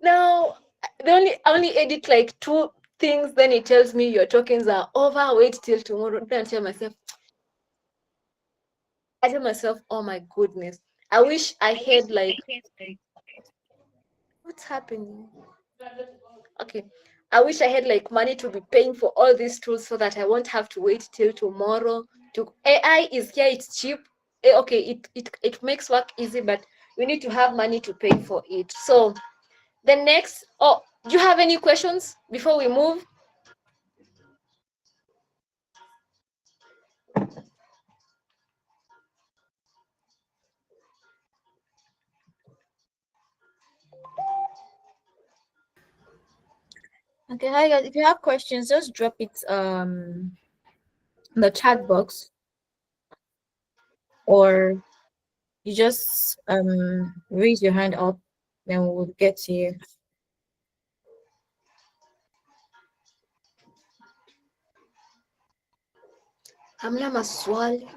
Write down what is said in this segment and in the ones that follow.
Now, they only edit like 2 things, then it tells me your tokens are over, wait till tomorrow. Then I tell myself, oh my goodness, I wish I had like, what's happening? Okay, I wish I had like money to be paying for all these tools so that I won't have to wait till tomorrow. To AI is here, it's cheap. Okay, it makes work easy, but we need to have money to pay for it. So the next, oh, do you have any questions before we move? Okay, hi guys. If you have questions, just drop it in the chat box, or you just raise your hand up, then we'll get to you. Hamna maswali.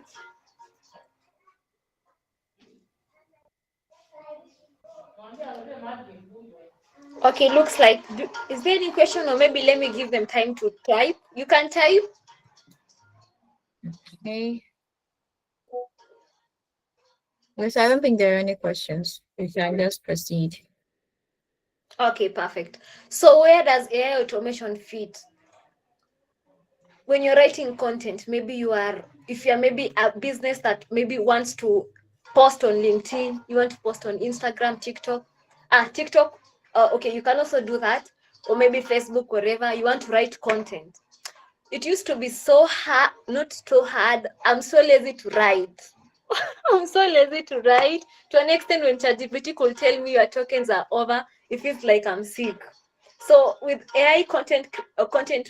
Okay, looks like, is there any question, or maybe let me give them time to type? You can type. Okay. Yes, I don't think there are any questions. We can just proceed. Okay, perfect. So where does AI automation fit? When you're writing content, maybe if you're maybe a business that maybe wants to post on LinkedIn, you want to post on Instagram, TikTok, okay, you can also do that, or maybe Facebook, wherever you want to write content. It used to be so hard, not so hard. I'm so lazy to write. I'm so lazy to write. To an extent, when ChatGPT could tell me your tokens are over, it feels like I'm sick. So with AI content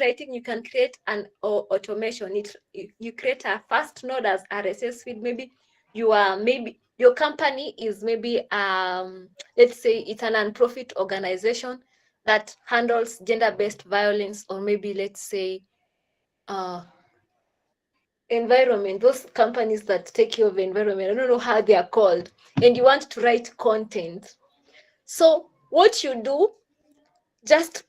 writing, you can create an automation. You create a first node as RSS feed. Maybe your company is maybe let's say it's a non-profit organization that handles gender-based violence, or maybe let's say environment, those companies that take care of the environment. I don't know how they are called, and you want to write content. So what you do, just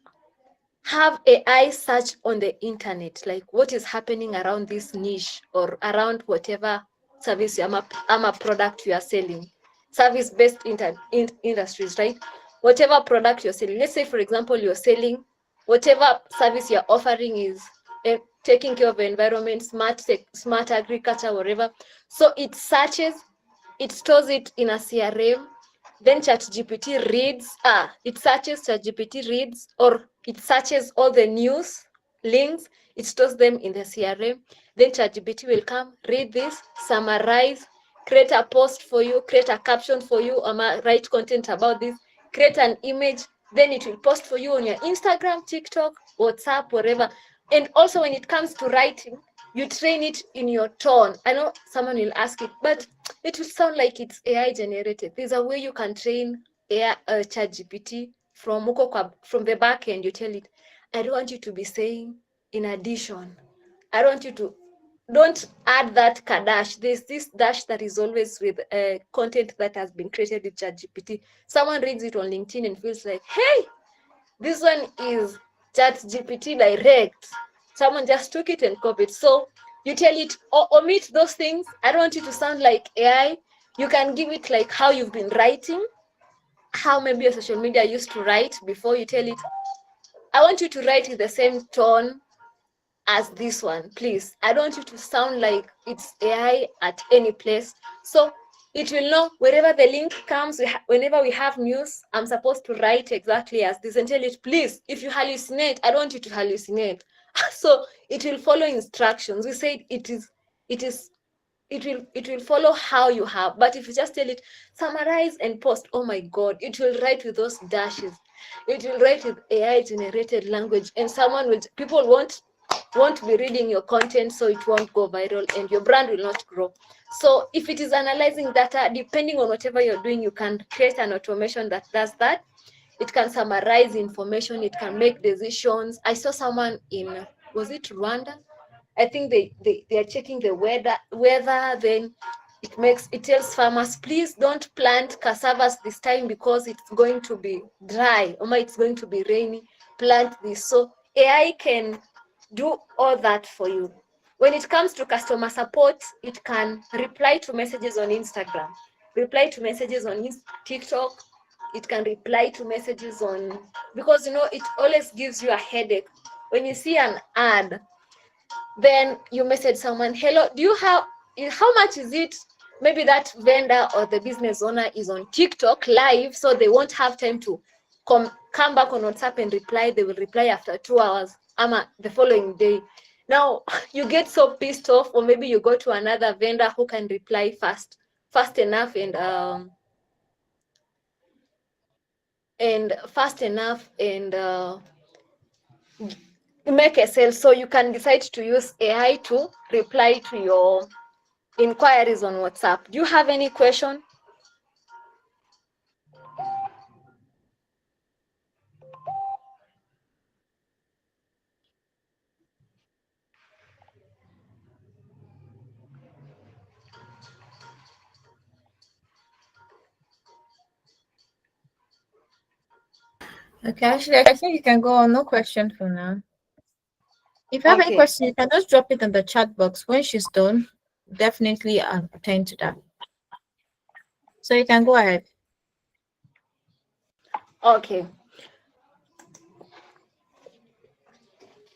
have AI search on the internet, like what is happening around this niche or around whatever service a product you are selling. Service-based industries, right? Whatever product you're selling. Let's say, for example, you're selling whatever service you're offering is taking care of the environment, smart agriculture, whatever. So it searches, it stores it in a CRM, then ChatGPT reads, it searches, ChatGPT reads, or it searches all the news links, it stores them in the CRM, then ChatGPT will come, read this, summarize, create a post for you, create a caption for you, write content about this, create an image, then it will post for you on your Instagram, TikTok, WhatsApp, whatever. And also when it comes to writing, you train it in your tone. I know someone will ask it, but it will sound like it's AI generated. There's a way you can train AI, ChatGPT from the back end. You tell it, I don't want you to be saying in addition. I don't want you to, don't add that dash. There's this dash that is always with content that has been created with ChatGPT. Someone reads it on LinkedIn and feels like, hey, this one is ChatGPT direct. Someone just took it and copied. So you tell it, omit those things. I don't want you to sound like AI. You can give it like how you've been writing, how maybe your social media used to write before. You tell it, I want you to write with the same tone as this one, please. I don't want you to sound like it's AI at any place. So it will know wherever the link comes, whenever we have news, I'm supposed to write exactly as this, and tell it, please, if you hallucinate, I don't want you to hallucinate. So it will follow instructions. We said it will follow how you have. But if you just tell it, summarize and post, oh my God, it will write with those dashes. It will write with AI generated language, and people won't be reading your content, so it won't go viral and your brand will not grow. So if it is analyzing data, depending on whatever you're doing, you can create an automation that does that. It can summarize information, it can make decisions. I saw someone was it Rwanda? I think they are checking the weather, then it tells farmers, please don't plant cassavas this time because it's going to be dry, or it's going to be rainy. Plant this. So AI can do all that for you. When it comes to customer support, it can reply to messages on Instagram, reply to messages on TikTok. It can reply to messages on, because it always gives you a headache when you see an ad, then you message someone, hello, do you have, how much is it? Maybe that vendor or the business owner is on TikTok live, so they won't have time to come back on WhatsApp and reply. They will reply after 2 hours, the following day. Now you get so pissed off, or maybe you go to another vendor who can reply fast enough and fast enough and make a sale. So you can decide to use AI to reply to your inquiries on WhatsApp. Do you have any question? Okay, actually, I think you can go on. No question for now. If you have any Okay. question, you can just drop it in the chat box. When she's done, definitely attend to that. So you can go ahead. Okay.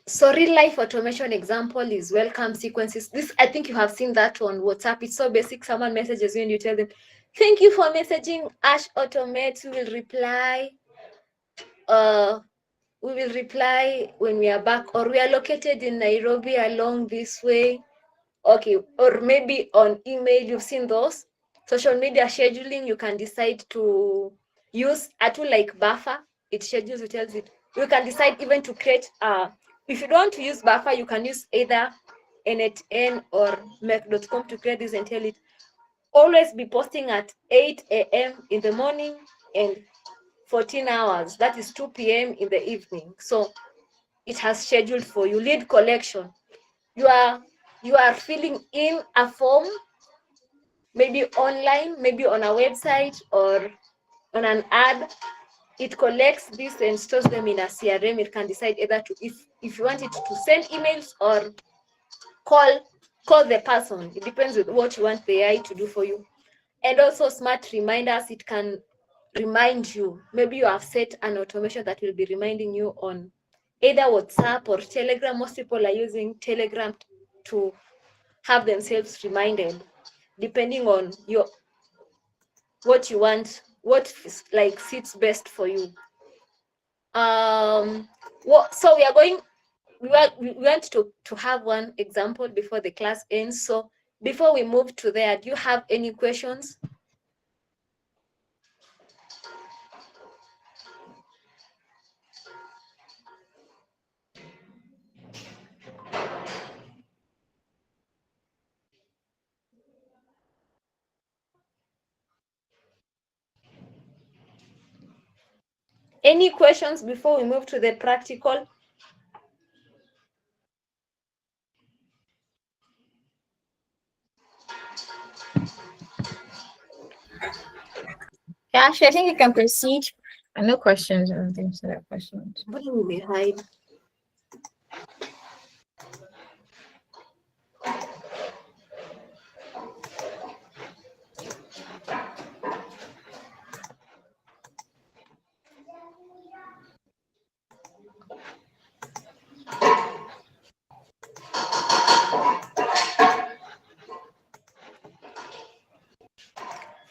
So real life automation example is welcome sequences. This, I think you have seen that on WhatsApp. It's so basic. Someone messages you and you tell them, thank you for messaging Ash Automate. We will reply. We will reply when we are back, or we are located in Nairobi along this way. Okay. Or maybe on email, you've seen those. Social media scheduling, you can decide to use a tool like Buffer. It schedules, it tells it. You can decide even to create if you don't want to use Buffer, you can use either N8N or Make.com to create this and tell it always be posting at 8 a.m. in the morning and 14 hours. That is 2 p.m. in the evening. So it has scheduled for you. Lead collection. You are filling in a form, maybe online, maybe on a website or on an ad. It collects this and stores them in a CRM. It can decide either to, if you want it to send emails or call the person. It depends with what you want the AI to do for you. And also smart reminders. It can remind you. Maybe you have set an automation that will be reminding you on either WhatsApp or Telegram. Most people are using Telegram to have themselves reminded, depending on what you want, what sits best for you. So we are going, we want to have one example before the class ends. So before we move to there, do you have any questions? Any questions before we move to the practical? Yeah, actually, I think you can proceed. No questions or things to that questions. What do we hide?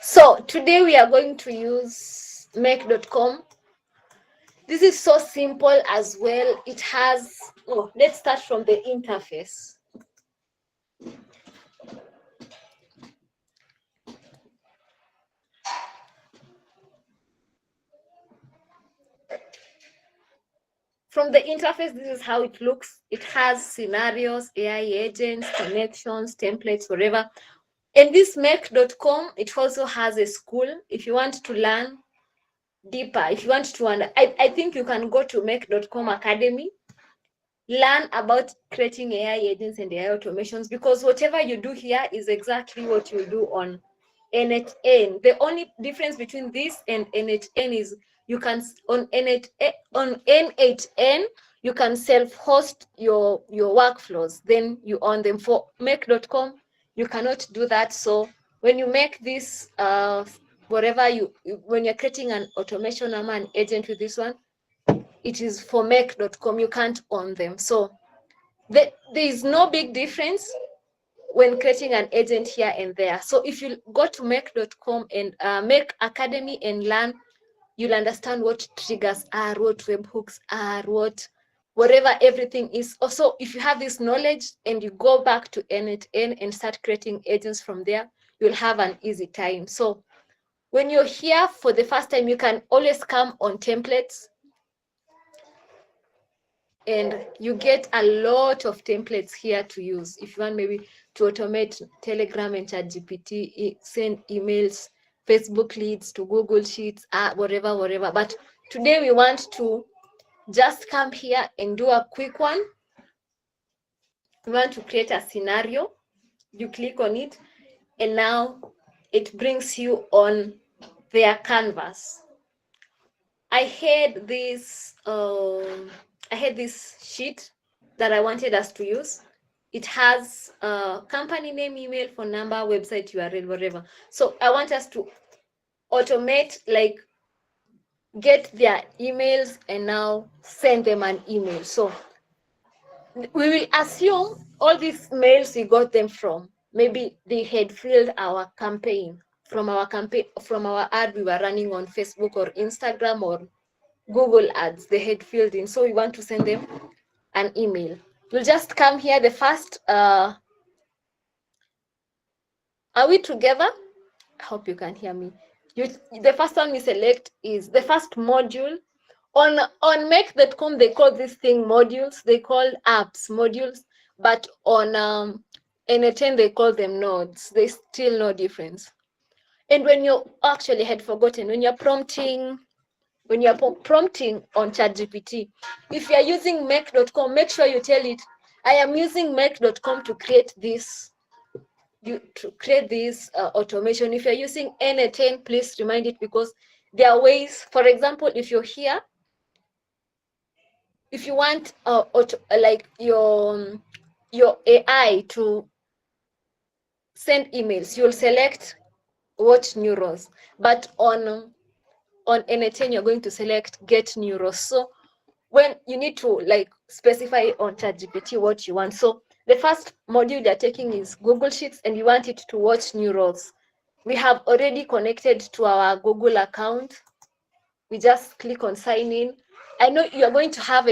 So today we are going to use Make.com. This is so simple as well. It has, let's start from the interface. From the interface, this is how it looks. It has scenarios, AI agents, connections, templates, whatever. And this Make.com, it also has a school. If you want to learn deeper, if you want to I think you can go to Make.com Academy, learn about creating AI agents and AI automations, because whatever you do here is exactly what you do on n8n. The only difference between this and n8n is you can on n8n you can self-host your workflows, then you own them. For make.com, you cannot do that. So when you make this whatever when you're creating an automation or an agent with this one, it is for make.com, you can't own them. So there is no big difference when creating an agent here and there. So if you go to make.com and Make Academy and learn, you'll understand what triggers are, what webhooks are, whatever everything is. Also, if you have this knowledge and you go back to n8n and start creating agents from there, you'll have an easy time. So when you're here for the first time, you can always come on templates, and you get a lot of templates here to use. If you want maybe to automate Telegram and ChatGPT, send emails, Facebook leads to Google Sheets, whatever. But today we want to just come here and do a quick one. We want to create a scenario. You click on it, and now it brings you on their canvas. I had this sheet that I wanted us to use. It has company name, email, phone number, website URL, whatever. So I want us to automate, like get their emails and now send them an email. So we will assume all these mails we got them from, maybe they had filled our campaign from our ad we were running on Facebook or Instagram or Google ads. They had filled in, so we want to send them an email. We'll just come here. The first are we together? I hope you can hear me. The first one we select is the first module. On make.com, they call this thing modules. They call apps modules, but on n8n they call them nodes. There's still no difference. And when you actually had forgotten, when you're prompting on ChatGPT, if you're using make.com, make sure you tell it, I am using make.com to create this automation. If you're using n8n, please remind it, because there are ways. For example, if you're here, if you want like your AI to send emails, you'll select watch neurons, but on n8n you're going to select get neurons. So when you need to like specify on ChatGPT what you want. So the first module you're taking is Google Sheets, and you want it to watch neurons. We have already connected to our Google account. We just click on sign in. I know you're going to have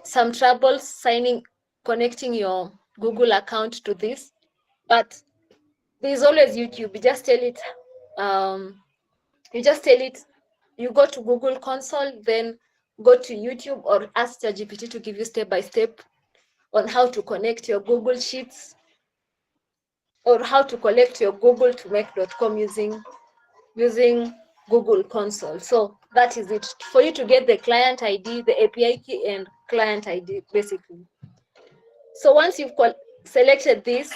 some trouble connecting your Google account to this, but there's always YouTube. You just tell it, you go to Google Console, then go to YouTube, or ask ChatGPT to give you step-by-step on how to connect your Google Sheets or how to connect your Google to make.com using Google Console. So that is it. For you to get the client ID, the API key, and client ID, basically. So once you've selected this,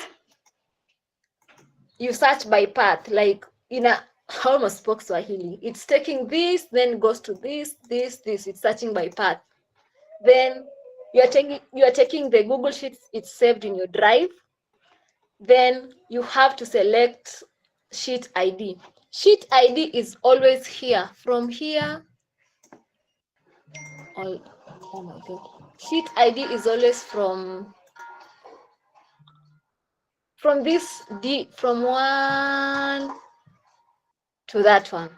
you search by path, like in a I almost spoke Swahili. It's taking this, then goes to this. It's searching by path. Then you are taking the Google Sheets. It's saved in your drive. Then you have to select sheet ID. Sheet ID is always here. From here, oh my God. Sheet ID is always from this from one to that one.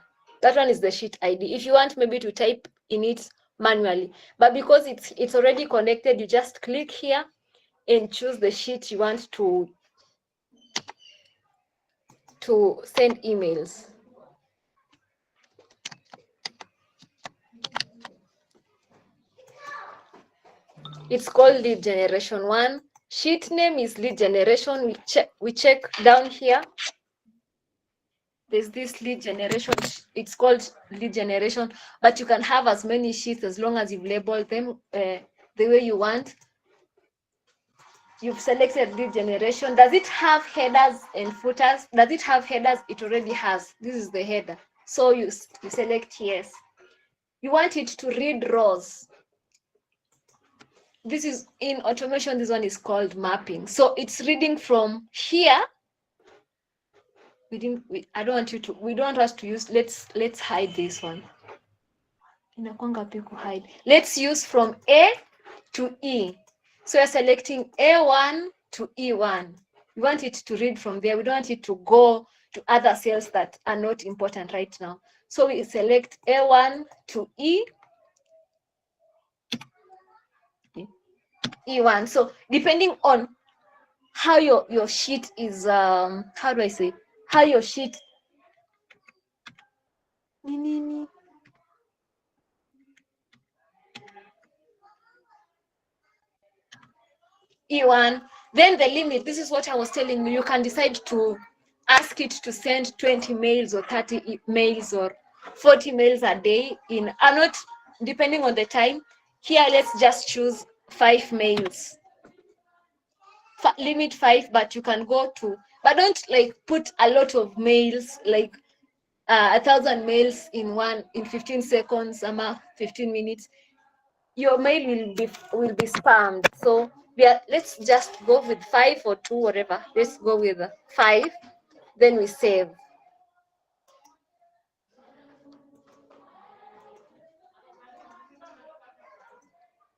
That one is the sheet ID. If you want maybe to type in it manually, but because it's already connected, you just click here and choose the sheet you want to send emails. It's called lead generation 1. Sheet name is lead generation. We check down here. There's this lead generation. It's called lead generation, but you can have as many sheets as long as you've labeled them the way you want. You've selected lead generation. Does it have headers and footers? Does it have headers? It already has. This is the header. So you select yes. You want it to read rows. This is in automation, this one is called mapping. So it's reading from here. I don't want you to, we don't want us to use, let's hide this one. Hide. Let's use from A to E. So you're selecting A1 to E1. We want it to read from there. We don't want it to go to other cells that are not important right now. So we select A1 to E1. So depending on how your sheet is, how do I say, how your sheet E1, then the limit, this is what I was telling you, you can decide to ask it to send 20 mails or 30 mails or 40 mails a day in, not depending on the time. Here, let's just choose 5 mails. Limit 5, but you can go to, but don't like put a lot of mails, like 1,000 mails in 15 seconds, 15 minutes. Your mail will be spammed. So let's just go with 5 or 2, whatever. Let's go with 5. Then we save.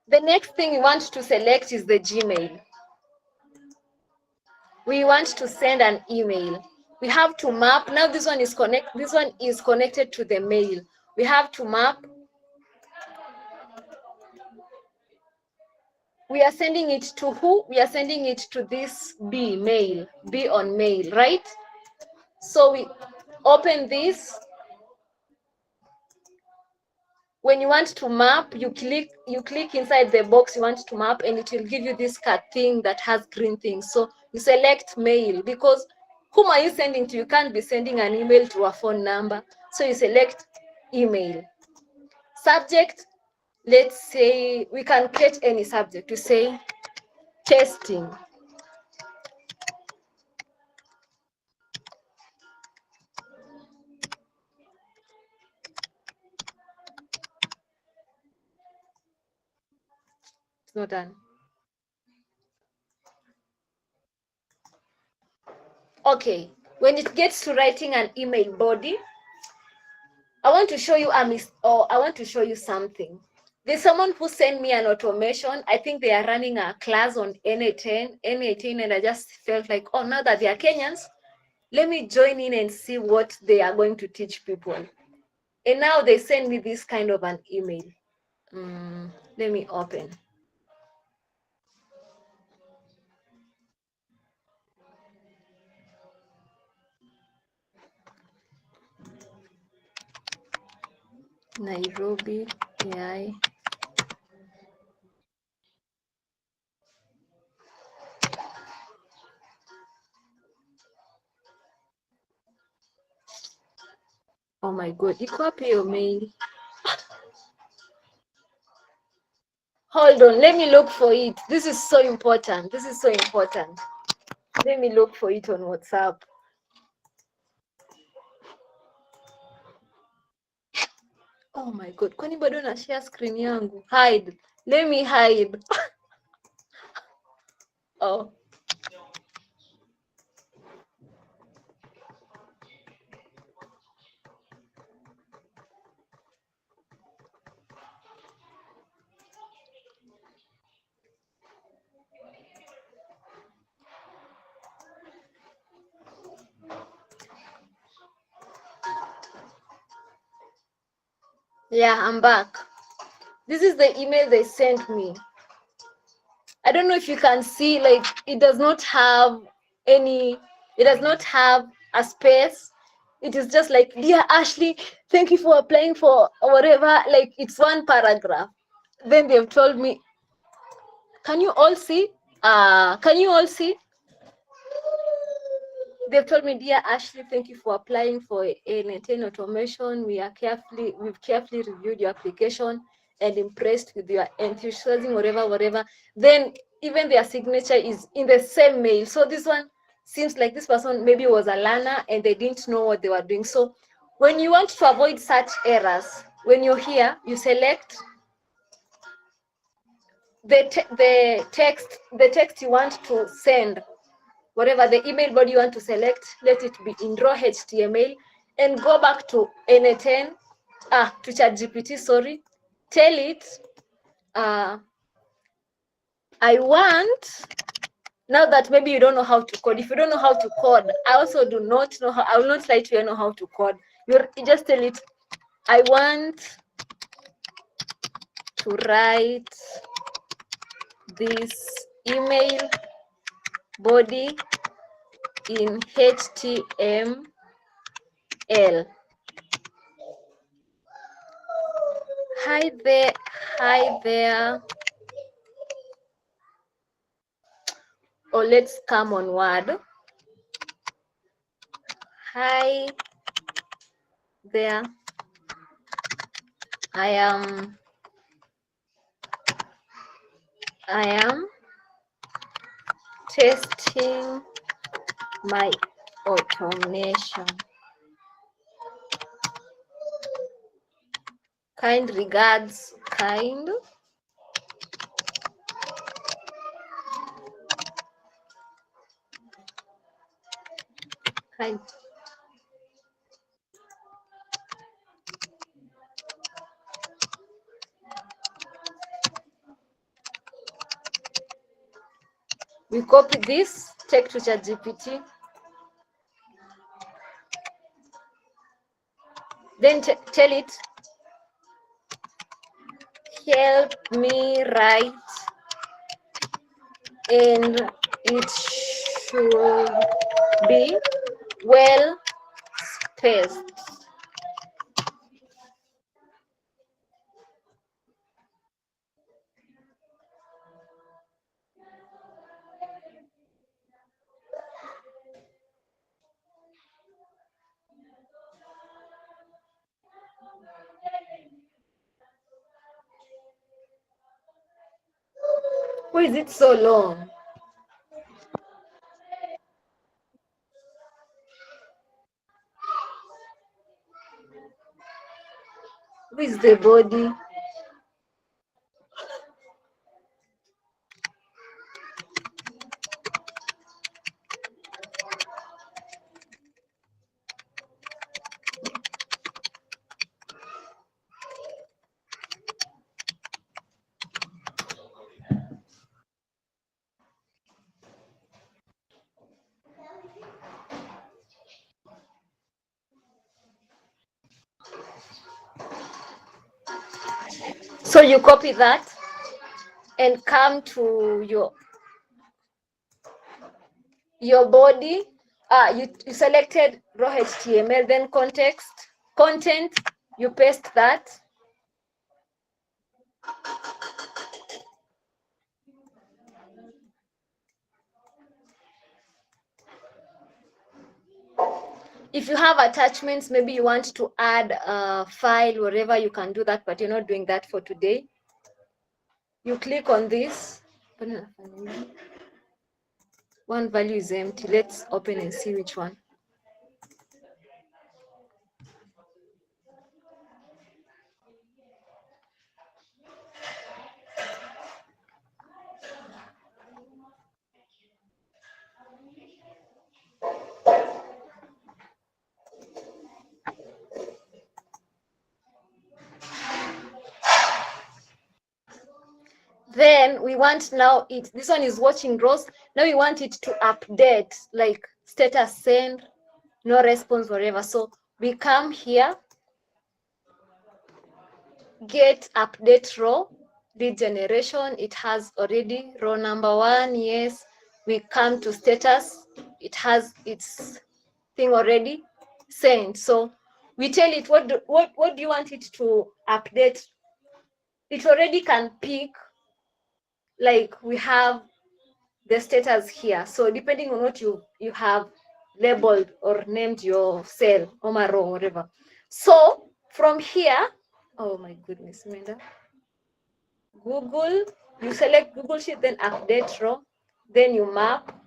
The next thing we want to select is the Gmail. We want to send an email. We have to map. Now this one is connected to the mail. We have to map. We are sending it to who? We are sending it to this B on mail, right? So we open this. When you want to map, you click inside the box you want to map, and it will give you this cut thing that has green things. So you select mail, because whom are you sending to? You can't be sending an email to a phone number. So you select email. Subject, let's say we can create any subject. We say testing. It's not done. Okay, when it gets to writing an email body, I want to show you something. There's someone who sent me an automation. I think they are running a class on N18, and I just felt like, oh, now that they are Kenyans, let me join in and see what they are going to teach people. And now they send me this kind of an email. Let me open. Nairobi AI. Oh my God, you copy your mail. Hold on, let me look for it. This is so important. Let me look for it on WhatsApp. Oh my God, kwani bado na share screen yangu? Hide. Let me hide. Oh. Yeah, I'm back. This is the email they sent me. I don't know if you can see, like, it does not have a space. It is just like, dear Ashley, thank you for applying for whatever. Like, it's one paragraph. Then they've told me, can you all see? They've told me, dear Ashley, thank you for applying for N18 automation. We've carefully reviewed your application and impressed with your enthusiasm, whatever. Then even their signature is in the same mail. So this one seems like this person maybe was a learner and they didn't know what they were doing. So when you want to avoid such errors, when you're here, you select the text you want to send, whatever the email body you want to select, let it be in raw HTML, and go back to N10, to ChatGPT, sorry. Tell it, I want, now that maybe you don't know how to code. If you don't know how to code, I also do not know how, I will not lie to you know how to code. You just tell it, I want to write this email body in HTML. Hi there. Or let's come on Word. Hi there. I am testing my automation. Kind regards, kind. We copy this, take to ChatGPT. Then tell it, help me write, and it should be well spaced. Why is it so long? Who is the body? So you copy that and come to your body. You selected raw HTML, then content, you paste that. If you have attachments, maybe you want to add a file, whatever, you can do that, but you're not doing that for today. You click on this. One value is empty. Let's open and see which one. Then we want now this one is watching rows. Now we want it to update, like status send, no response, whatever. So we come here, get update row, lead generation. It has already row number 1. Yes. We come to status. It has its thing already sent. So we tell it what do you want it to update. It already can pick, like we have the status here. So depending on what you have labeled or named your cell, or my row, whatever. So from here, oh my goodness, Minda. Google, you select Google Sheet, then update row, then you map.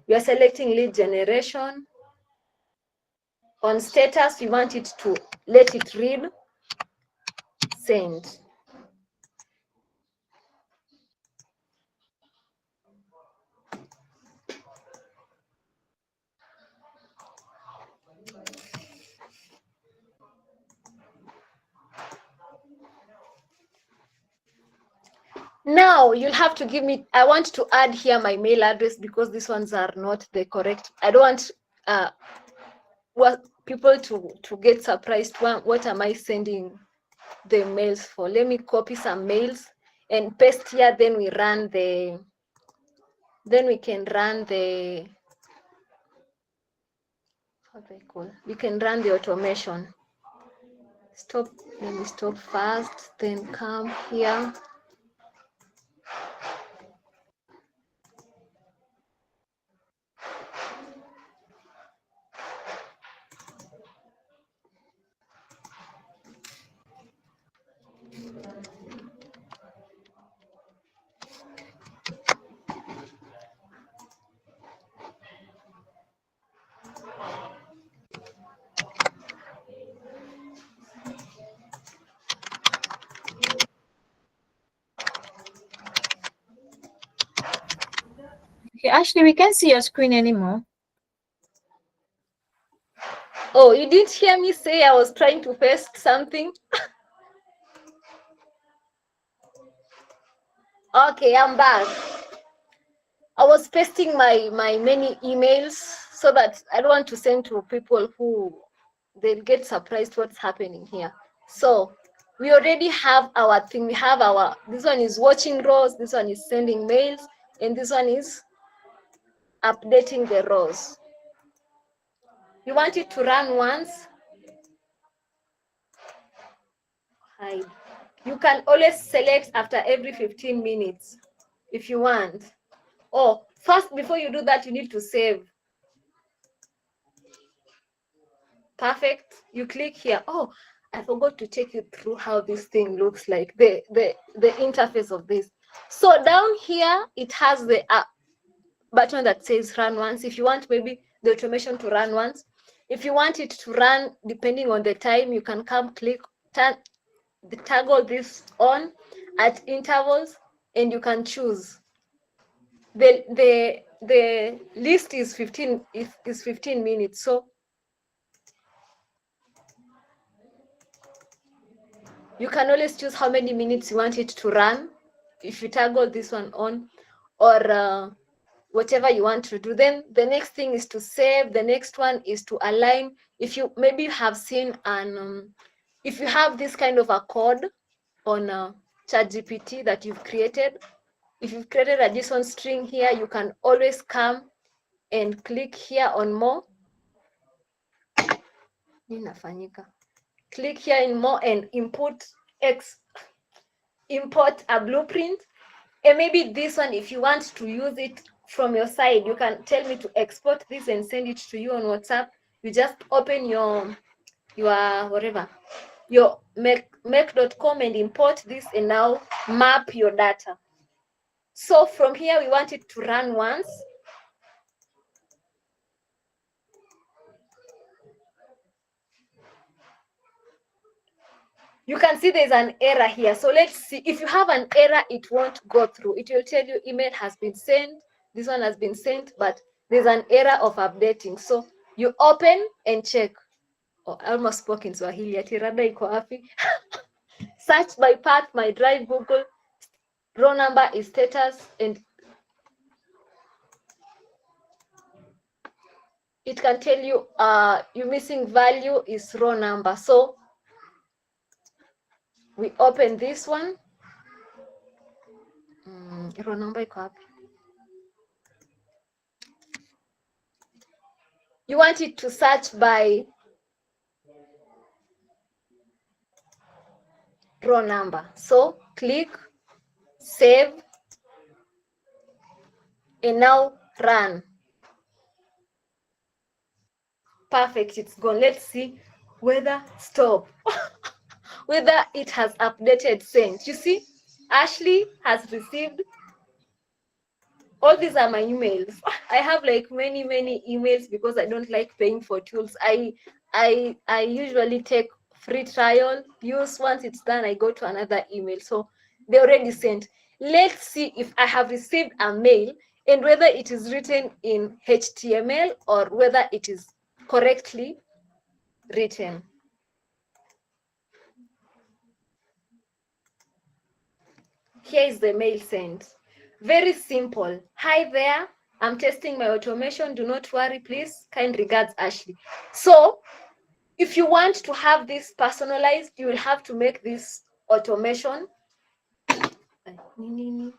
You are selecting lead generation. On status, you want it to let it read, send. Now you'll have to give me, I want to add here my mail address because these ones are not the correct. I don't want what people to get surprised. What am I sending the mails for? Let me copy some mails and paste here, then we run the, then we can run the, how do I call? We can run the automation. Stop, let me stop first, then come here. Okay, Ashley, we can't see your screen anymore. Oh, you didn't hear me say I was trying to paste something? Okay, I'm back. I was pasting my many emails so that I don't want to send to people who they'll get surprised what's happening here. So we already have our thing. We have our, this one is watching rows, this one is sending mails, and this one is updating the rows. You want it to run once? Hide. You can always select after every 15 minutes if you want. Oh, first, before you do that, you need to save. Perfect. You click here. Oh, I forgot to take you through how this thing looks like, the interface of this. So down here, it has the button that says run once. If you want maybe the automation to run once, if you want it to run depending on the time, you can come click, toggle this on at intervals, and you can choose. The list is 15 minutes. So you can always choose how many minutes you want it to run if you toggle this one on, or whatever you want to do. Then the next thing is to save. The next one is to align. If you maybe you have seen an if you have this kind of a code on ChatGPT that you've created, if you've created a JSON string here, you can always come and click here on more. Click here in more and import a blueprint. And maybe this one, if you want to use it from your side, you can tell me to export this and send it to you on WhatsApp. You just open your whatever, your make.com and import this and now map your data. So from here, we want it to run once. You can see there's an error here. So let's see. If you have an error, it won't go through. It will tell you email has been sent. This one has been sent, but there's an error of updating. So you open and check. Oh, I almost spoke in Swahili. Atirada iko wapi? Search by path, my drive, Google. Row number is status, and it can tell you your missing value is row number. So we open this one. Row number iko wapi? You want it to search by row number. So click, save, and now run. Perfect, it's gone. Let's see whether stop whether it has updated sent. You see, Ashley has received all. These are my emails. I have like many emails because I don't like paying for tools. I usually take free trial use. Once it's done, I go to another email. So they already sent. Let's see if I have received a mail and whether it is written in HTML or whether it is correctly written. Here is the mail sent. Very simple. Hi there. I'm testing my automation. Do not worry, please. Kind regards, Ashley. So if you want to have this personalized, you will have to make this automation. You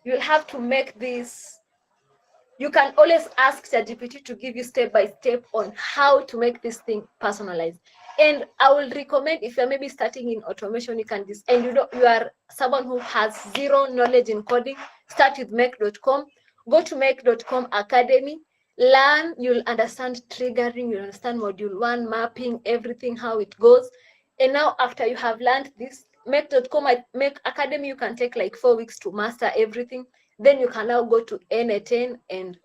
will have to make this. You can always ask ChatGPT to give you step by step on how to make this thing personalized. And I will recommend, if you're maybe starting in automation, you can and you are someone who has zero knowledge in coding, start with make.com. Go to make.com Academy, learn, you'll understand triggering, you'll understand module 1, mapping, everything, how it goes. And now after you have learned this, make.com, Make Academy, you can take like 4 weeks to master everything. Then you can now go to N10 and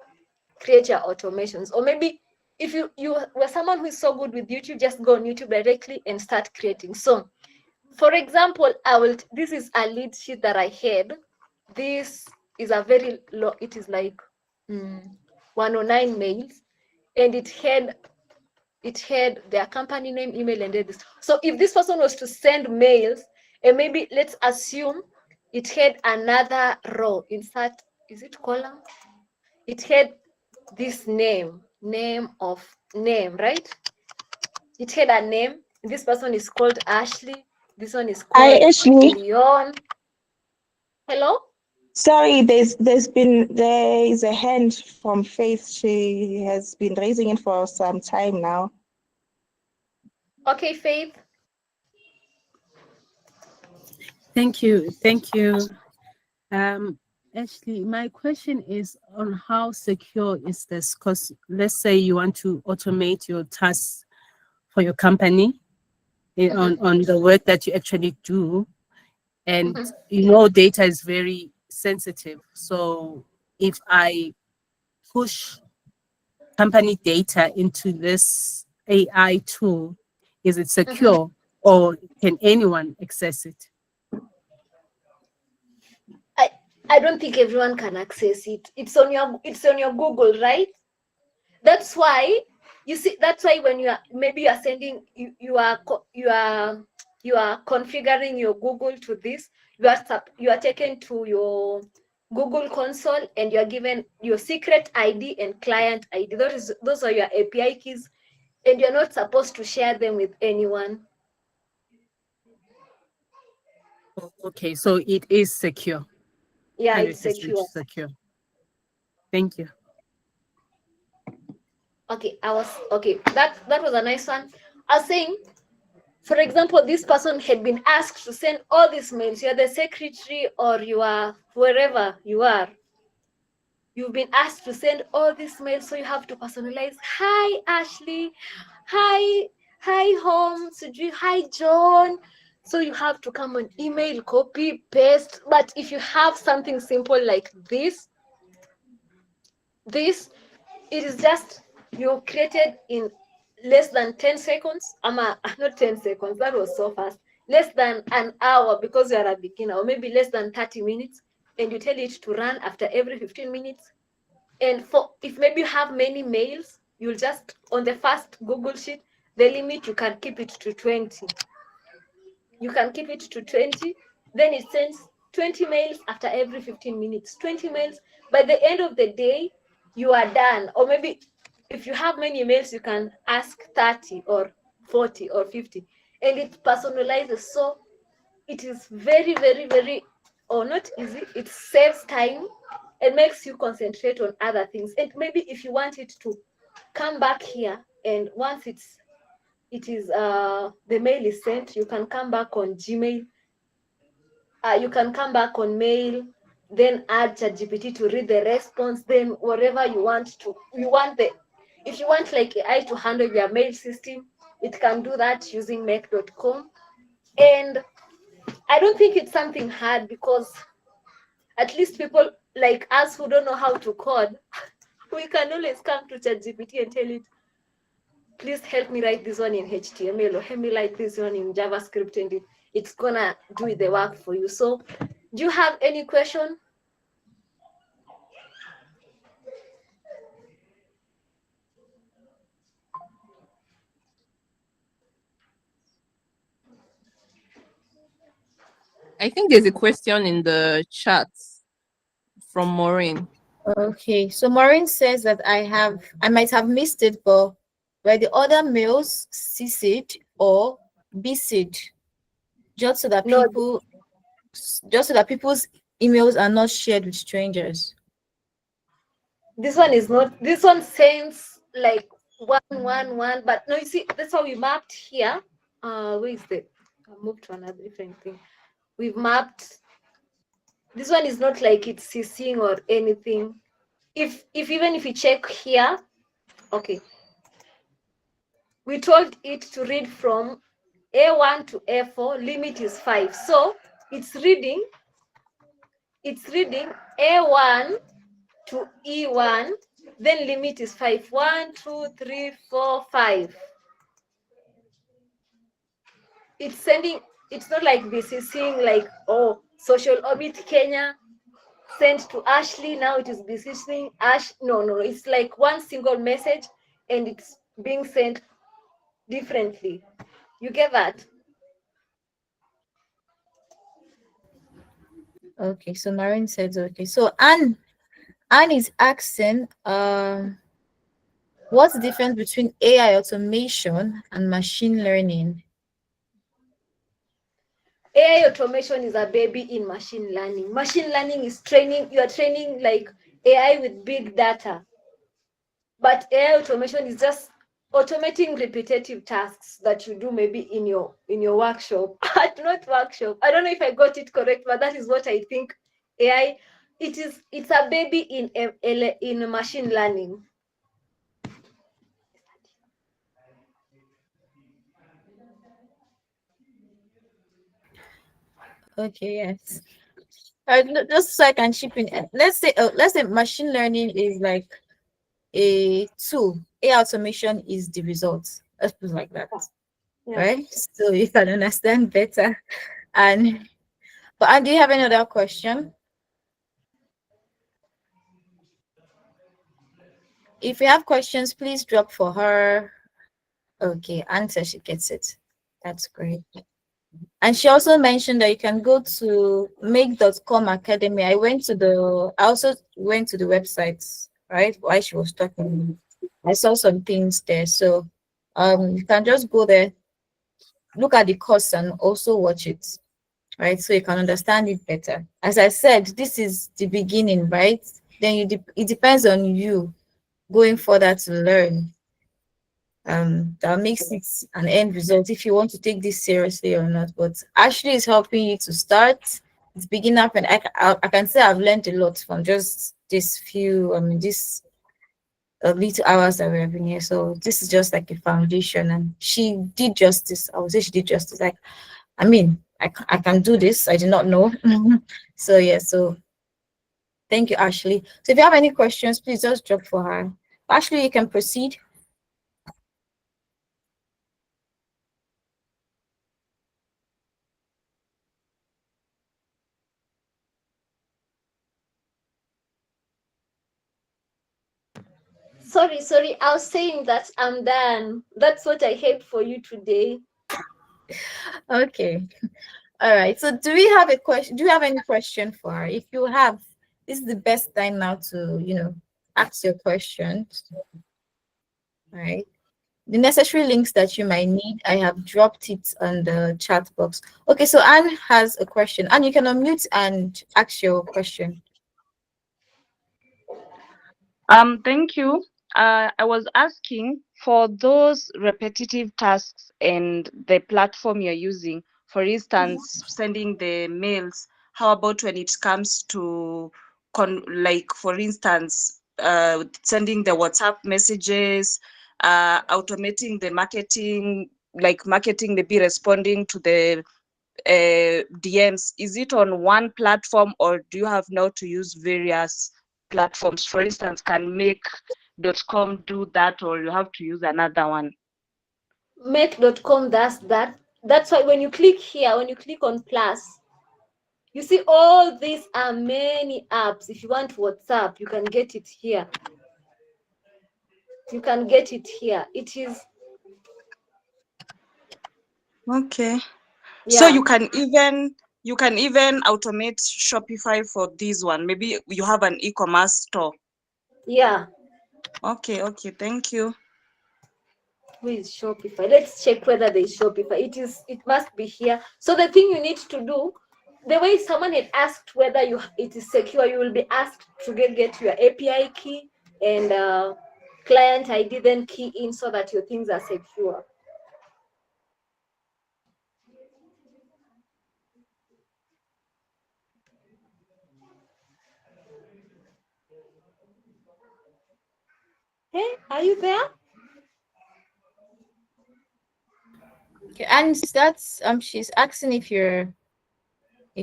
create your automations. Or maybe if you were someone who is so good with YouTube, just go on YouTube directly and start creating. So for example, this is a lead sheet that I had. This is a very low, it is like 109 mails, and it had their company name, email, and this. So if this person was to send mails, and maybe let's assume it had another row, insert, is it column? It had this name, right? It had a name. This person is called Ashley. This one is called Leon. Hello? Sorry, there is a hand from Faith. She has been raising it for some time now. Okay, Faith. Thank you. Ashley, my question is on how secure is this? Because let's say you want to automate your tasks for your company on the work that you actually do, and data is very sensitive. So if I push company data into this AI tool, is it secure or can anyone access it? I don't think everyone can access it. It's on your Google, right? That's why when you are sending, you are configuring your Google to this, you are taken to your Google console and you are given your secret ID and client ID. Those are your API keys, and you're not supposed to share them with anyone. Okay, so it is secure. Yeah, it's secure. Thank you. Okay, that was a nice one. I was saying, for example, this person had been asked to send all these mails. You're the secretary or you are wherever you are. You've been asked to send all these mails, so you have to personalize. Hi, Ashley. Hi, Holmes. Hi, John. So you have to come on email, copy, paste. But if you have something simple like this, it is just you created in less than 10 seconds. Not 10 seconds, that was so fast. Less than an hour because you are a beginner, or maybe less than 30 minutes, and you tell it to run after every 15 minutes. And if maybe you have many mails, you'll just, on the first Google Sheet, the limit, you can keep it to 20. You can keep it to 20. Then it sends 20 mails after every 15 minutes. 20 mails. By the end of the day, you are done. Or maybe if you have many mails, you can ask 30 or 40 or 50. And it personalizes. So it is very, or not easy. It saves time and makes you concentrate on other things. And maybe if you want it to come back here, and once the mail is sent, you can come back on Gmail. You can come back on mail. then add ChatGPT to read the response, then whatever you want to, if you want like AI to handle your mail system, it can do that using make.com. And I don't think it's something hard, because at least people like us who don't know how to code, we can always come to ChatGPT and tell it, please help me write this one in HTML, or help me write this one in JavaScript, and it's gonna do the work for you. So do you have any question? I think there's a question in the chat from Maureen. Okay, so Maureen says that I might have missed it, but were the other mails CC'd or BC'd, just so that No. people's emails are not shared with strangers? This one is not, this one sends like 111, but no, you see, that's how we mapped here. Where is the, I'll move to another different thing. We've mapped, this one is not like it's CCing or anything. If even if you check here, okay, we told it to read from A1 to A4, limit is 5. So it's reading A1 to E1, then limit is 5. 1, 2, 3, 4, 5. It's sending, it's not like this is seeing like, oh, Social Orbit Kenya sent to Ashley, now it is beseeching Ash. No, it's like one single message, and it's being sent differently. You get that? Okay, so Maureen says okay. So Anne is asking, what's the difference between AI automation and machine learning? AI automation is a baby in machine learning. Machine learning is training, you are training like AI with big data. But AI automation is just automating repetitive tasks that you do maybe in your workshop. Not workshop. I don't know if I got it correct, but that is what I think AI, it's a baby in machine learning. Okay, yes. Just so I can chip in, let's say machine learning is like a tool. AI automation is the result. Let's put it like that, Yeah. right? So you can understand better. And do you have any other question? If you have questions, please drop for her. Okay, answer, she gets it. That's great. And she also mentioned that you can go to make.com academy. I also went to the website, right? While she was talking. I saw some things there. So you can just go there, look at the course and also watch it, right? So you can understand it better. As I said, this is the beginning, right? Then it depends on you going further to learn. That makes it an end result if you want to take this seriously or not. But Ashley is helping you to start. It's beginner, and I can say I've learned a lot from just this this little hours that we have been here. So this is just like a foundation, and she did justice. I would say she did justice. Like, I can do this. I did not know. So yeah, so thank you, Ashley. So if you have any questions, please just drop for her. Ashley, you can proceed. Sorry. I was saying that I'm done. That's what I had for you today. Okay. All right. So do we have a question? Do you have any question for her? If you have, this is the best time now to, ask your questions. All right. The necessary links that you might need, I have dropped it on the chat box. Okay, so Anne has a question. Anne, you can unmute and ask your question. Thank you. I was asking for those repetitive tasks and the platform you're using, for instance, sending the mails. how about when it comes to like, for instance, sending the WhatsApp messages, automating the marketing, like marketing maybe responding to the DMs? Is it on one platform, or do you have now to use various platforms? For instance, can Make.com do that, or you have to use another one? Make.com does that. That's why when you click here, when you click on plus, you see all these are many apps. If you want WhatsApp, you can get it here. You can get it here. It is Okay. yeah. So you can even automate Shopify for this one. Maybe you have an e-commerce store. Yeah. Okay, thank you. Who is Shopify? Let's check whether there is Shopify. It must be here. So the thing you need to do, the way someone had asked whether it is secure, you will be asked to get your API key and client ID, then key in so that your things are secure. Hey, are you there? Okay, and that's she's asking if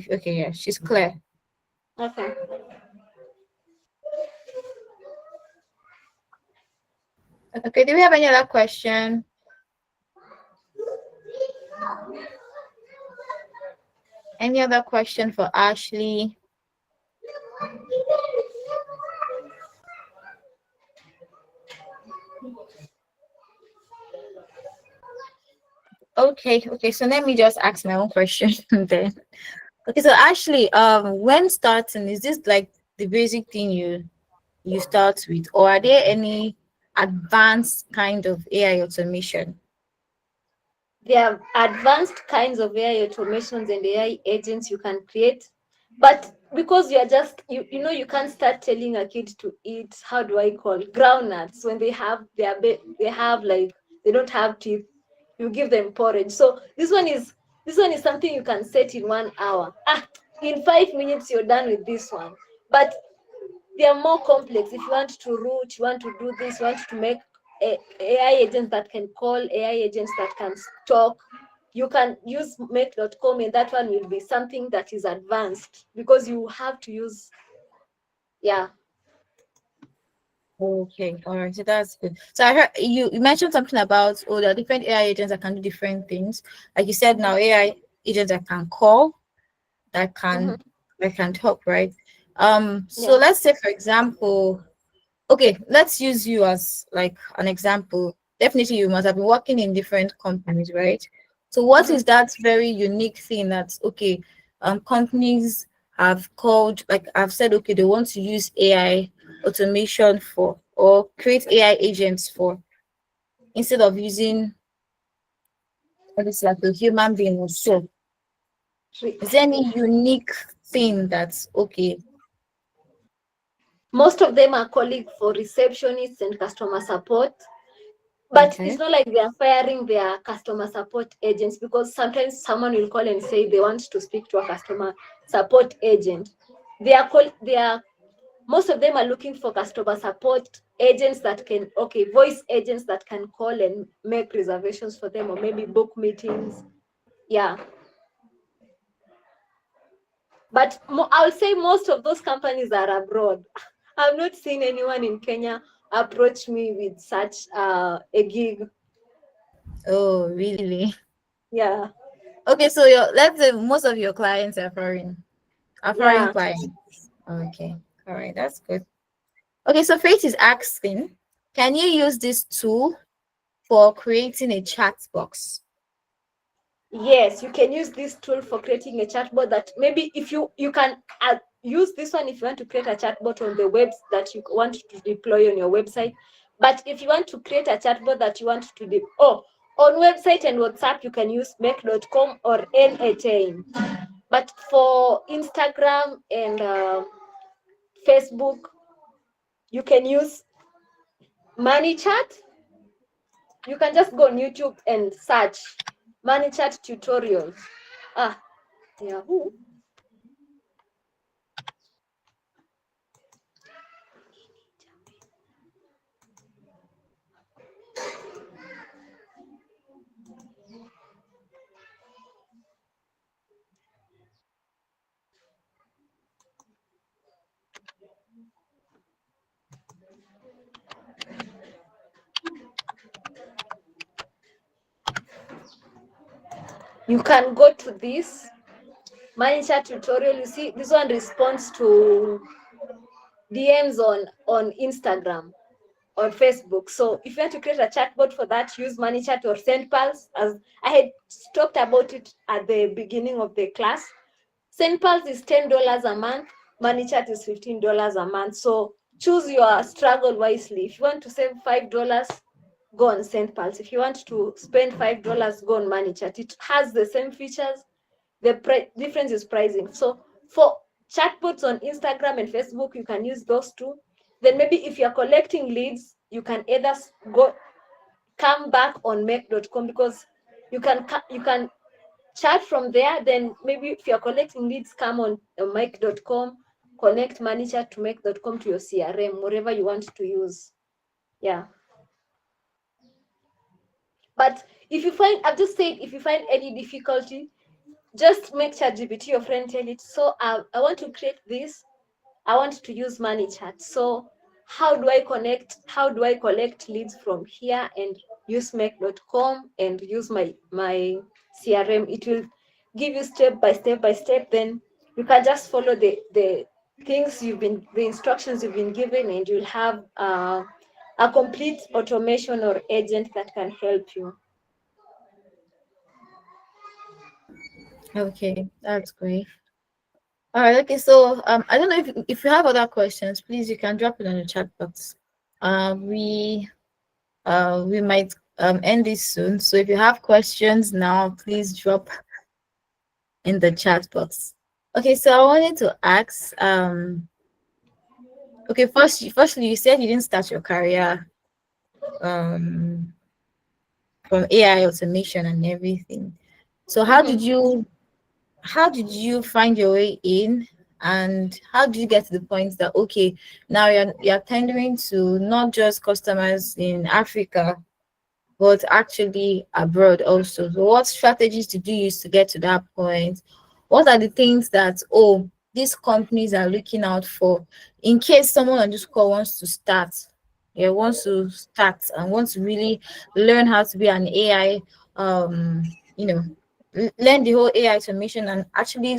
okay, yeah, she's clear. Okay. Okay, do we have any other question? Any other question for Ashley? Okay, so let me just ask my own question then. Okay, so Ashley, when starting, is this like the basic thing you start with, or are there any advanced kind of AI automation? There are advanced kinds of AI automations and AI agents you can create, but because you're just you know, you can't start telling a kid to eat, how do I call, groundnuts when they have like, they don't have teeth. You give them porridge. So this one is something you can set in 1 hour. In 5 minutes you're done with this one. But they are more complex. If you want to route, you want to do this, you want to make AI agents that can call, AI agents that can talk, you can use Make.com, and that one will be something that is advanced because you have to use, yeah. Okay, all right, so that's good. So I heard you mentioned something about, there are different AI agents that can do different things. Like you said, now AI agents that can call, that can talk, right? So Yeah. let's say, for example, okay, let's use you as like an example. Definitely you must have been working in different companies, right? So what is that very unique thing that's okay, companies have called, like I've said, okay, they want to use AI automation for, or create AI agents for, instead of using what is like a human being or so? Is there any unique thing that's okay? Most of them are calling for receptionists and customer support. But Okay. it's not like they are firing their customer support agents, because sometimes someone will call and say they want to speak to a customer support agent. Most of them are looking for customer support agents that can, voice agents that can call and make reservations for them, or maybe book meetings. Yeah. But I would say most of those companies are abroad. I've not seen anyone in Kenya approach me with such a gig. Oh, really? Yeah. Okay, so let's say most of your clients are foreign Yeah. clients. Okay, all right, that's good. Okay, so Faith is asking, can you use this tool for creating a chat box? Yes, you can use this tool for creating a chatbot. That maybe if you can use this one if you want to create a chatbot on the web that you want to deploy on your website. But if you want to create a chatbot that you want to on website and WhatsApp, you can use Make.com or N18. But for Instagram and Facebook, you can use ManyChat. You can just go on YouTube and search ManyChat tutorials. Yahoo. you can go to this ManyChat tutorial. You see, this one responds to DMs on Instagram or Facebook. So if you want to create a chatbot for that, use ManyChat or SendPulse. As I had talked about it at the beginning of the class, SendPulse is $10 a month. ManyChat is $15 a month. So choose your struggle wisely. If you want to save $5, go on SendPulse. If you want to spend $5, go on ManyChat. It has the same features. The difference is pricing. So for chatbots on Instagram and Facebook, you can use those two. Then maybe if you're collecting leads, you can either come back on make.com, because you can chat from there. Then maybe if you're collecting leads, come on make.com, connect ManyChat to make.com to your CRM, whatever you want to use. Yeah. But if you find, I've just said, if you find any difficulty, just make ChatGPT your friend, tell it, so I want to create this, I want to use ManyChat. So how do I collect leads from here and use make.com and use my CRM? It will give you step by step. Then you can just follow the instructions you've been given, and you'll have a complete automation or agent that can help you. Okay, that's great. All right. Okay. So I don't know if you have other questions, please you can drop it in the chat box. We might end this soon. So if you have questions now, please drop in the chat box. Okay. So I wanted to ask. Okay. Firstly, you said you didn't start your career from AI automation and everything. So how did you find your way in, and how did you get to the point that, okay, now you're tendering to not just customers in Africa, but actually abroad also? So what strategies did you use to get to that point? What are the things that, these companies are looking out for in case someone on this call wants to start? Wants to start and wants to really learn how to be an AI, learn the whole AI automation and actually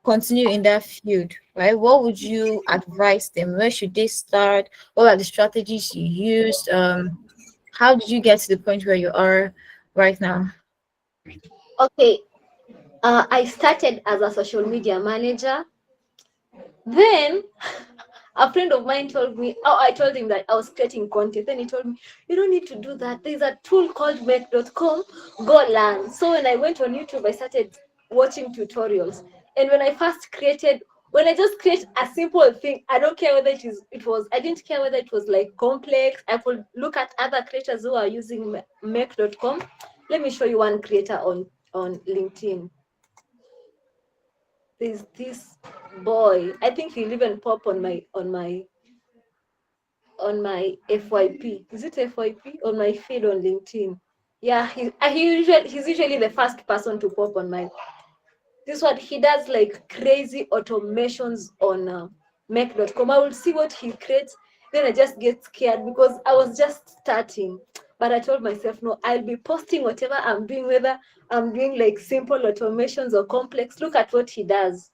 continue in that field, right? What would you advise them? Where should they start? What are the strategies you used? How did you get to the point where you are right now? Okay, I started as a social media manager. Then a friend of mine told me, I told him that I was creating content. Then he told me, you don't need to do that. There's a tool called make.com. Go learn. So when I went on YouTube, I started watching tutorials. And when I just create a simple thing, I don't care whether I didn't care whether it was like complex. I could look at other creators who are using make.com. Let me show you one creator on LinkedIn. There's this boy. I think he'll even pop on my FYP. Is it FYP? On my feed on LinkedIn. Yeah, he's usually the first person to pop on my. This one, he does like crazy automations on make.com. I will see what he creates, then I just get scared because I was just starting. But I told myself, no, I'll be posting whatever I'm doing, whether I'm doing like simple automations or complex. Look at what he does.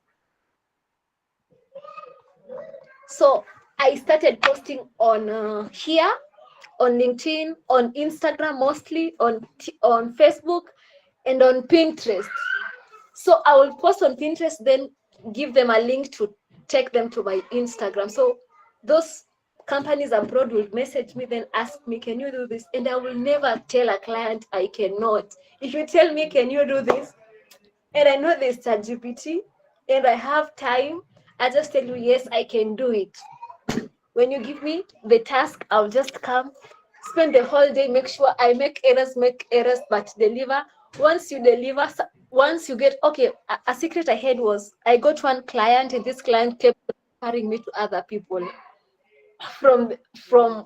So I started posting on here, on LinkedIn, on Instagram, mostly on Facebook, and on Pinterest. So I will post on Pinterest, then give them a link to take them to my Instagram. So those companies abroad will message me, then ask me, can you do this? And I will never tell a client I cannot. If you tell me, can you do this? And I know there's ChatGPT and I have time, I just tell you, yes, I can do it. When you give me the task, I'll just come, spend the whole day, make sure I make errors, but deliver. Once you deliver, once you get, okay, a secret I had was I got one client and this client kept referring me to other people from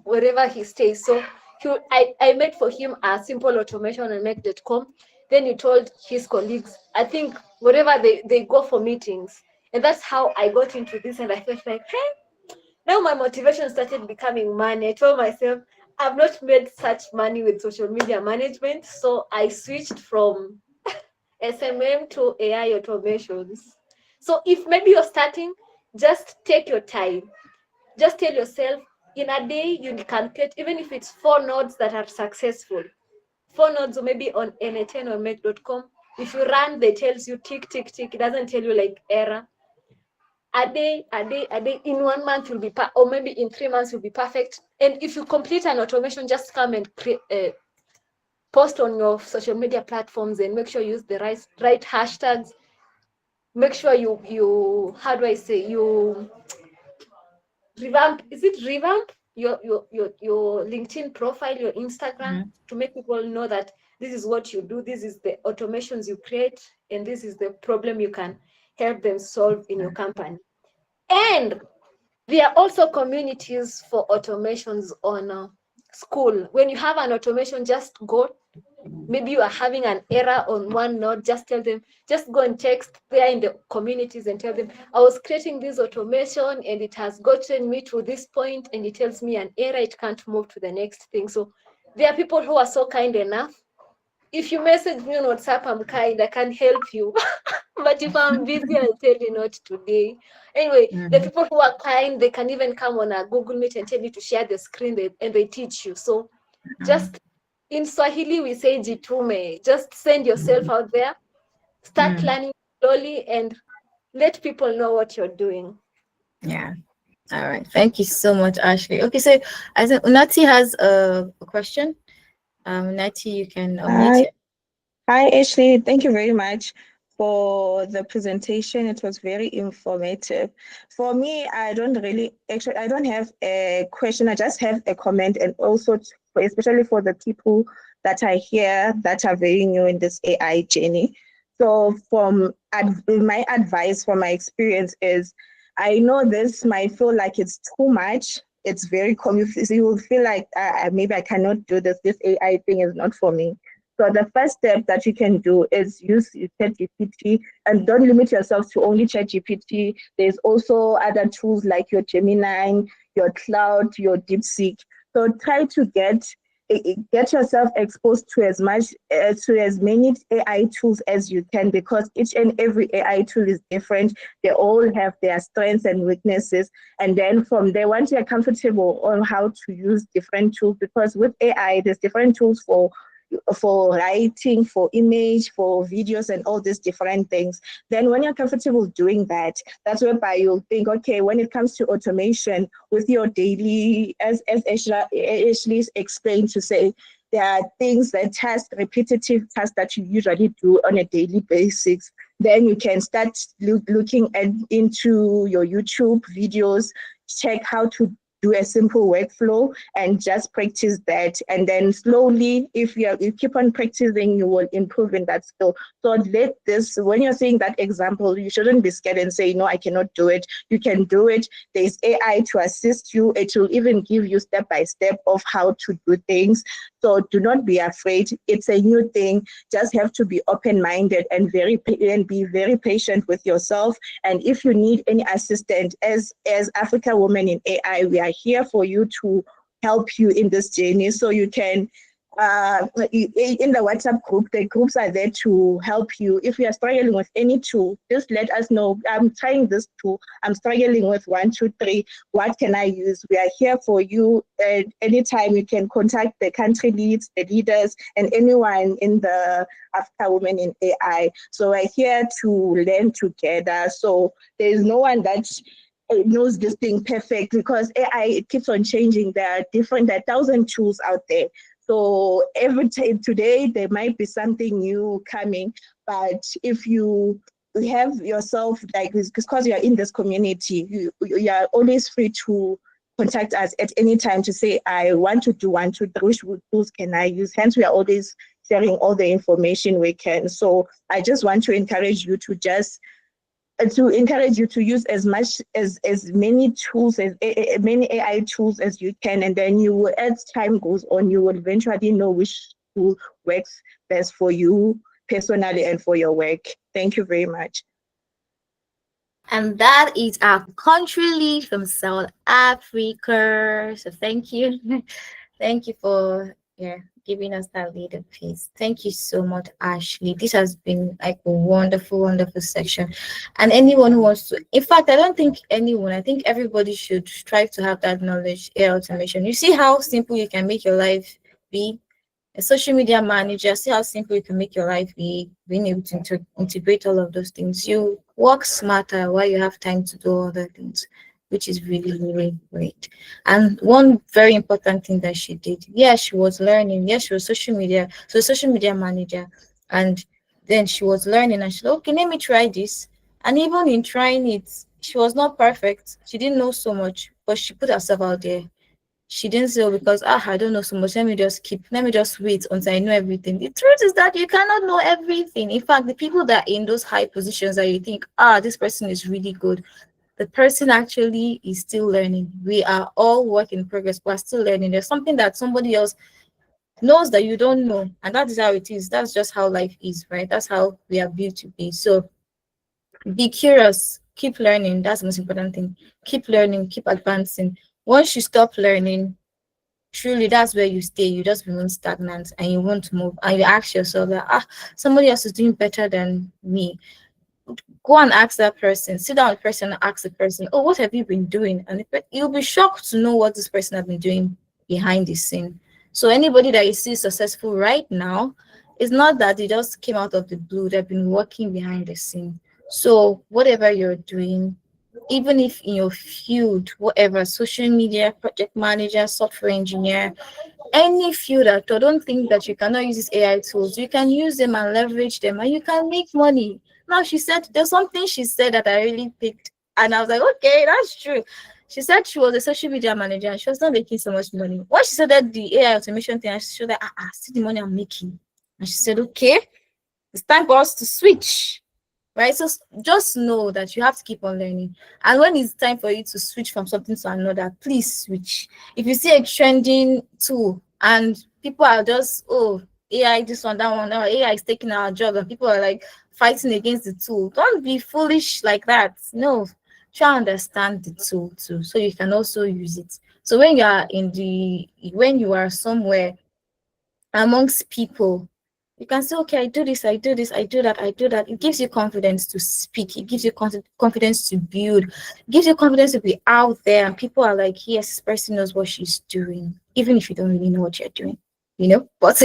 wherever he stays. So I made for him a simple automation on make.com. Then he told his colleagues, I think wherever they go for meetings. And that's how I got into this. And I felt like, hey, now my motivation started becoming money. I told myself, I've not made such money with social media management. So I switched from SMM to AI automations. So if maybe you're starting, just take your time. Just tell yourself, in a day, you can create, even if it's 4 nodes that are successful. 4 nodes, or maybe on NA10 or make.com. If you run, they tells you tick, tick, tick. It doesn't tell you like error. A day. In 1 month, you'll be, or maybe in 3 months, you'll be perfect. And if you complete an automation, just come and post on your social media platforms and make sure you use the right hashtags. Make sure you how do I say, you revamp your LinkedIn profile, your Instagram, to make people know that this is what you do, this is the automations you create, and this is the problem you can help them solve in your company. And there are also communities for automations on school. When you have an automation, just go. Maybe you are having an error on one node, just tell them, just go and text there in the communities and tell them, I was creating this automation and it has gotten me to this point and it tells me an error, it can't move to the next thing. So there are people who are so kind enough. If you message me on WhatsApp, I'm kind, I can help you. But if I'm busy, I'll tell you not today. Anyway, the people who are kind, they can even come on a Google Meet and tell you to share the screen and they teach you. So just in Swahili, we say jitume. Just send yourself out there, start learning slowly, and let people know what you're doing. Yeah. All right. Thank you so much, Ashley. Okay, so I think Unati has a question. Unati, you can unmute it. Hi, Ashley. Thank you very much for the presentation. It was very informative. For me, I don't have a question. I just have a comment, and also especially for the people that I hear that are very new in this AI journey. So my advice from my experience is, I know this might feel like it's too much. It's very confusing. You will feel like maybe I cannot do this. This AI thing is not for me. So the first step that you can do is use ChatGPT, and don't limit yourself to only ChatGPT. There's also other tools like your Gemini, your Cloud, your DeepSeek. So try to get yourself exposed to as many AI tools as you can, because each and every AI tool is different. They all have their strengths and weaknesses. And then from there, once you're comfortable on how to use different tools, because with AI, there's different tools for writing, for image, for videos, and all these different things. Then when you're comfortable doing that, that's whereby you'll think, okay, when it comes to automation with your daily, as Ashley explained, to say, there are things repetitive tasks that you usually do on a daily basis. Then you can start looking into your YouTube videos, check how to do a simple workflow and just practice that. And then slowly, if you keep on practicing, you will improve in that skill. So when you're seeing that example, you shouldn't be scared and say, no, I cannot do it. You can do it. There's AI to assist you. It will even give you step-by-step of how to do things. So do not be afraid. It's a new thing. Just have to be open-minded and be very patient with yourself. And if you need any assistance, as Africa Women in AI, we are here for you to help you in this journey. So you can, in the WhatsApp group, the groups are there to help you. If you are struggling with any tool, just let us know. I'm trying this tool. I'm struggling with 1, 2, 3. What can I use? We are here for you. At any time, you can contact the country leads, the leaders, and anyone in the Africa Women in AI. So we're here to learn together. So there's no one that knows this thing perfect, because AI, it keeps on changing. There are 1,000 tools out there. So every time today, there might be something new coming. But if you have yourself, like, because you're in this community, you are always free to contact us at any time to say, I want to do 1, 2, 3, which tools can I use? Hence, we are always sharing all the information we can. So I just want to encourage you to use as many tools, many AI tools as you can, and then you will, as time goes on, you will eventually know which tool works best for you personally and for your work. Thank you very much. And that is our country lead from South Africa. So thank you. Thank you for giving us that little piece. Thank you so much, Ashley. This has been like a wonderful, wonderful section. And anyone who wants to, in fact, I don't think anyone, I think everybody should strive to have that knowledge, AI automation. You see how simple you can make your life be? A social media manager, see how simple you can make your life be, being able to integrate all of those things. You work smarter while you have time to do other things, which is really, really great. And one very important thing that she did, yeah, she was learning. Yes, she was social media manager. And then she was learning and she said, okay, let me try this. And even in trying it, she was not perfect. She didn't know so much, but she put herself out there. She didn't say, oh, because I don't know so much. Let me just wait until I know everything. The truth is that you cannot know everything. In fact, the people that are in those high positions that you think, this person is really good, the person actually is still learning. We are all work in progress, but still learning. There's something that somebody else knows that you don't know, and that is how it is. That's just how life is, right? That's how we are built to be. So be curious, keep learning. That's the most important thing. Keep learning, keep advancing. Once you stop learning, truly that's where you stay. You just remain stagnant and you won't move. And you ask yourself that somebody else is doing better than me. Go and ask that person, sit down with the person and ask the person, oh, what have you been doing? And you'll be shocked to know what this person has been doing behind the scene. So anybody that you see successful right now, it's not that they just came out of the blue. They've been working behind the scene. So whatever you're doing, even if in your field, whatever, social media, project manager, software engineer, any field at all, don't think that you cannot use these AI tools. You can use them and leverage them and you can make money. Now she said, there's something she said that I really picked and I was like, okay, that's true. She said she was a social media manager and she was not making so much money. When she said that the AI automation thing, I showed her, see the money I'm making. And she said, okay, it's time for us to switch. Right, so just know that you have to keep on learning, and when it's time for you to switch from something to another, please switch. If you see a trending tool and people are just AI this one, that one, AI is taking our job, and people are like fighting against the tool, don't be foolish like that. No, try to understand the tool too, so you can also use it. So when you are somewhere amongst people, you can say, okay, I do this, I do this, I do that, I do that. It gives you confidence to speak. It gives you confidence to build. It gives you confidence to be out there. And people are like, yes, this person knows what she's doing, even if you don't really know what you're doing, But,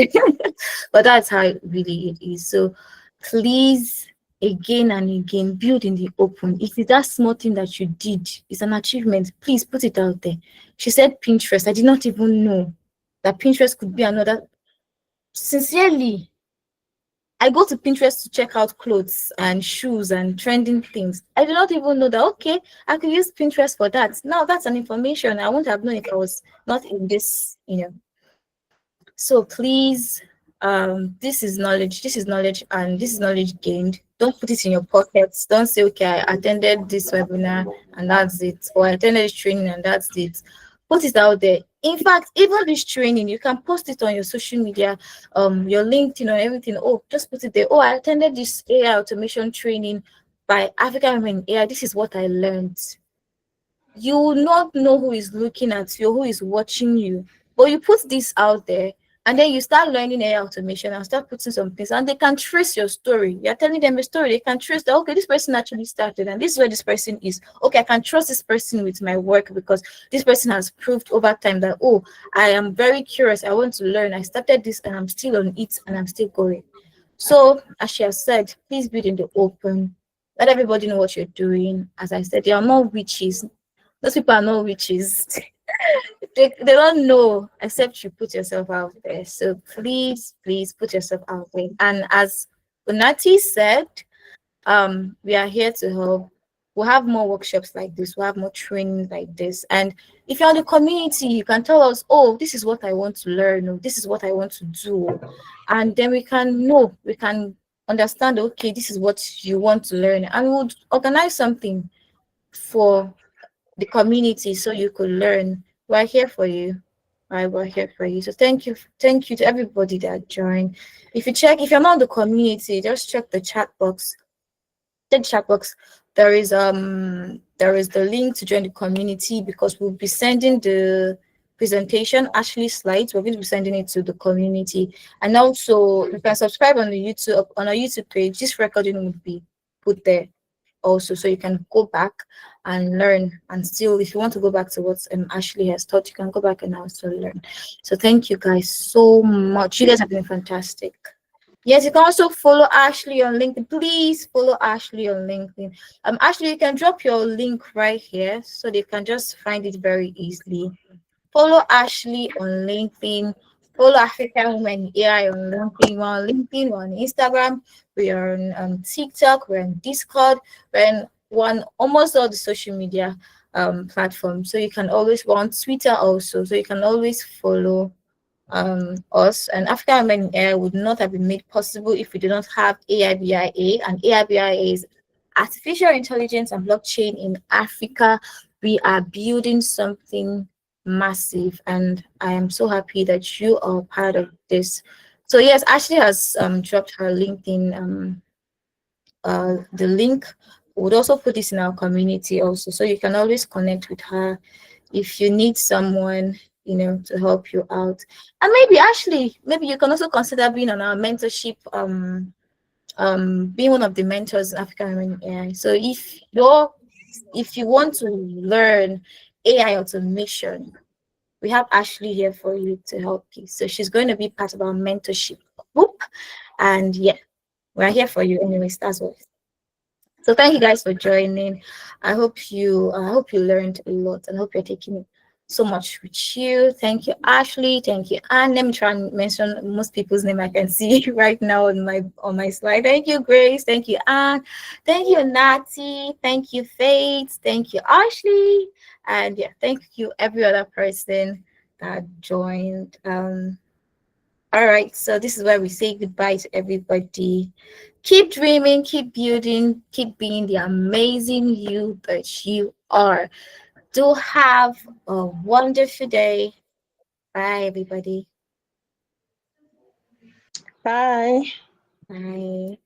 but that's how it really it is. So please, again and again, build in the open. If it's that small thing that you did, it's an achievement, please put it out there. She said Pinterest. I did not even know that Pinterest could be another. Sincerely, I go to Pinterest to check out clothes and shoes and trending things. I do not even know that, okay, I could use Pinterest for that. Now that's an information I wouldn't have known if I was not in this, So please, this is knowledge, and this is knowledge gained. Don't put it in your pockets. Don't say, okay, I attended this webinar and that's it, or I attended this training and that's it. Put it out there. In fact, even this training, you can post it on your social media, your LinkedIn or everything. Oh, just put it there. Oh, I attended this AI automation training by African Women in AI. This is what I learned. You will not know who is looking at you, who is watching you, but you put this out there, and then you start learning AI automation and start putting some things, and they can trace your story. You're telling them a story. They can trace that, okay, this person actually started, and this is where this person is. Okay, I can trust this person with my work because this person has proved over time that, oh, I am very curious. I want to learn. I started this and I'm still on it and I'm still going. So, as she has said, please build in the open. Let everybody know what you're doing. As I said, they are not witches. Those people are not witches. They don't know except you put yourself out there. So please put yourself out there. And as Bonati said, we are here to help. We'll have more workshops like this. We'll have more trainings like this. And if you're in the community, you can tell us, oh, this is what I want to learn, or this is what I want to do. And then we can understand, okay, this is what you want to learn. And we'll organize something for the community so you could learn. We're here for you. Right, we're here for you. So thank you to everybody that joined. If you're not in the community, just check the chat box. Check the chat box. There is the link to join the community, because we'll be sending the presentation, Ashley's slides. We're going to be sending it to the community. And also you can subscribe on the YouTube, on our YouTube page. This recording will be put there also, so you can go back and learn. And still, if you want to go back to what Ashley has taught, you can go back and also learn. So thank you guys so much. You guys have been fantastic. Yes, you can also follow Ashley on LinkedIn. Please follow Ashley on LinkedIn. Ashley, you can drop your link right here so they can just find it very easily. Follow Ashley on LinkedIn. Follow African Women AI on LinkedIn. We're on LinkedIn, we're on Instagram, we are on TikTok, we're on Discord, we're on almost all the social media platforms. So you can always, we're on Twitter also, so you can always follow us. And African Women AI would not have been made possible if we did not have AIBIA, and AIBIA is Artificial Intelligence and Blockchain in Africa. We are building something massive, and I am so happy that you are part of this. So yes, Ashley has dropped her LinkedIn the link. We would also put this in our community also, so you can always connect with her if you need someone, you know, to help you out. And maybe Ashley, maybe you can also consider being on our mentorship, being one of the mentors in African Women AI. So if you want to learn AI automation, we have Ashley here for you to help you. So she's going to be part of our mentorship group. And yeah, we're here for you anyways. That's all. So thank you guys for joining. I hope you learned a lot, and I hope you're taking it so much with you. Thank you, Ashley. Thank you, Anne. Let me try and mention most people's name I can see right now on my slide. Thank you, Grace. Thank you, Anne. Thank you, Nati. Thank you, Faith. Thank you, Ashley. And yeah, thank you every other person that joined. All right, so this is where we say goodbye to everybody. Keep dreaming, keep building, keep being the amazing you that you are. Do have a wonderful day. Bye, everybody. Bye. Bye.